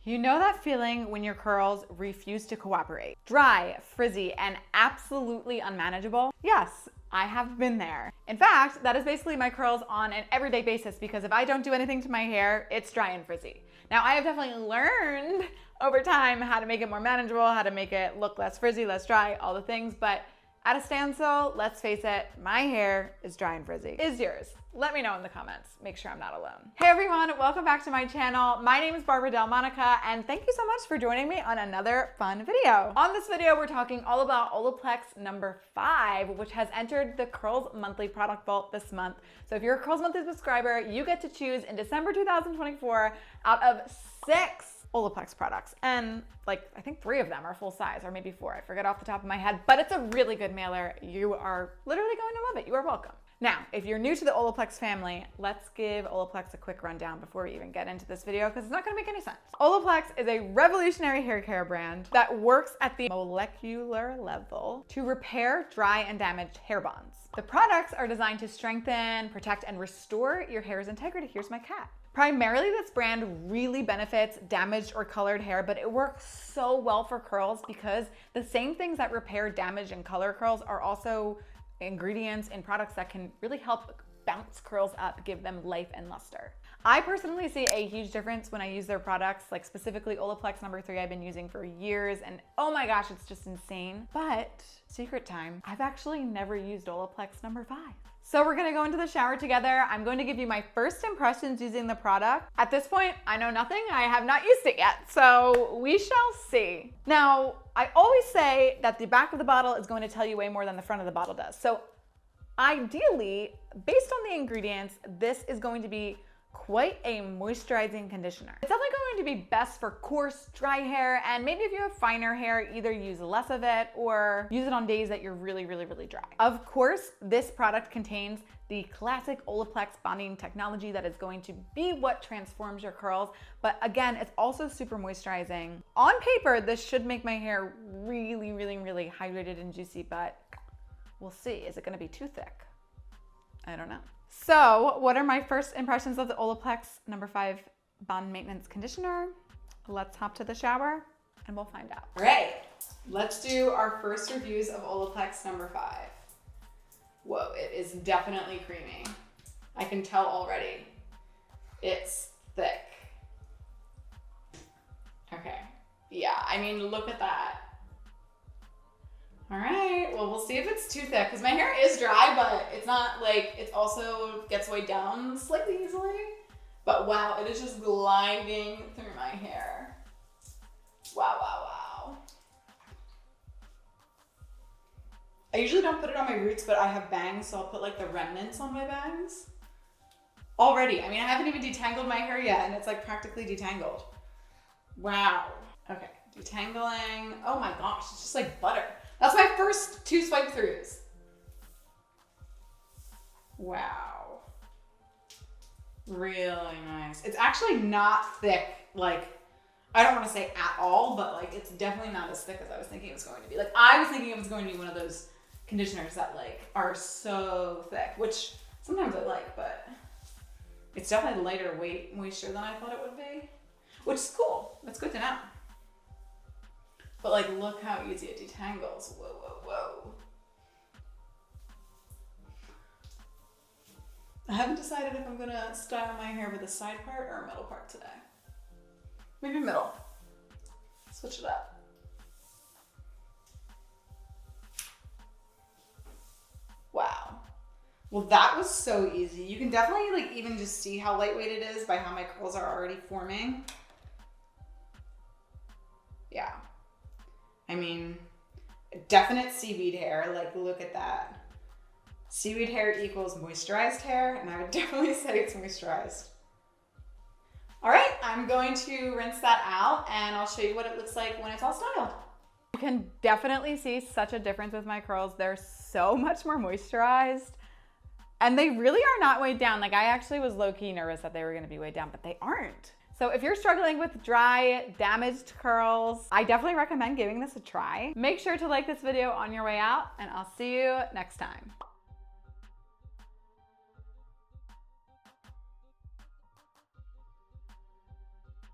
You know that feeling when your curls refuse to cooperate? Dry, frizzy, and absolutely unmanageable? Yes, I have been there. In fact, that is basically my curls on an everyday basis because if I don't do anything to my hair, it's dry and frizzy. Now, I have definitely learned over time how to make it more manageable, how to make it look less frizzy, less dry, all the things, but at a standstill, let's face it, my hair is dry and frizzy. Is yours? Let me know in the comments. Make sure I'm not alone. Hey everyone, welcome back to my channel. My name is Barbara Delmonica, and thank you so much for joining me on another fun video. On this video, we're talking all about Olaplex number 5, which has entered the Curls Monthly product vault this month. So if you're a Curls Monthly subscriber, you get to choose in December 2024 out of 6 Olaplex products, and like I think 3 of them are full size, or maybe 4, I forget off the top of my head, but it's a really good mailer. You are literally going to love it. You are welcome. Now, if you're new to the Olaplex family, let's give Olaplex a quick rundown before we even get into this video because it's not going to make any sense. Olaplex is a revolutionary hair care brand that works at the molecular level to repair dry and damaged hair bonds. The products are designed to strengthen, protect, and restore your hair's integrity. Here's my cat. Primarily, this brand really benefits damaged or colored hair, but it works so well for curls because the same things that repair damaged and color curls are also ingredients in products that can really help bounce curls up, give them life and luster. I personally see a huge difference when I use their products, like specifically Olaplex number 3 I've been using for years, and oh my gosh, it's just insane. But secret time, I've actually never used Olaplex number 5. So we're gonna go into the shower together. I'm going to give you my first impressions using the product. At this point, I know nothing. I have not used it yet, so we shall see. Now, I always say that the back of the bottle is going to tell you way more than the front of the bottle does. So ideally, based on the ingredients, this is going to be quite a moisturizing conditioner. It's definitely going to be best for coarse, dry hair, and maybe if you have finer hair, either use less of it or use it on days that you're really dry. Of course, this product contains the classic Olaplex bonding technology that is going to be what transforms your curls, but again, it's also super moisturizing. On paper, this should make my hair really hydrated and juicy, but we'll see. Is it gonna be too thick? I don't know. So what are my first impressions of the Olaplex number 5 Bond Maintenance Conditioner? Let's hop to the shower and we'll find out. All right, let's do our first reviews of Olaplex number 5. Whoa, it is definitely creamy. I can tell already. It's thick. Okay, yeah, I mean, look at that. All right, well, we'll see if it's too thick because my hair is dry, but it's not like, it also gets weighed down slightly easily. But wow, it is just gliding through my hair. Wow. I usually don't put it on my roots, but I have bangs, so I'll put like the remnants on my bangs. Already, I mean, I haven't even detangled my hair yet, and it's like practically detangled. Wow. Okay, detangling. Oh my gosh, it's just like butter. That's my first 2 swipe throughs. Wow. Really nice. It's actually not thick, like, I don't want to say at all, but like, it's definitely not as thick as I was thinking it was going to be. Like, I was thinking it was going to be one of those conditioners that like are so thick, which sometimes I like, but it's definitely lighter weight moisture than I thought it would be, which is cool. That's good to know. But like, look how easy it detangles. Whoa. I haven't decided if I'm gonna style my hair with a side part or a middle part today. Maybe middle. Switch it up. Wow. Well, that was so easy. You can definitely like even just see how lightweight it is by how my curls are already forming. Yeah. I mean, definite seaweed hair, like look at that. Seaweed hair equals moisturized hair, and I would definitely say it's moisturized. All right, I'm going to rinse that out and I'll show you what it looks like when it's all styled. You can definitely see such a difference with my curls. They're so much more moisturized and they really are not weighed down. Like I actually was low-key nervous that they were gonna be weighed down, but they aren't. So if you're struggling with dry, damaged curls, I definitely recommend giving this a try. Make sure to like this video on your way out, and I'll see you next time.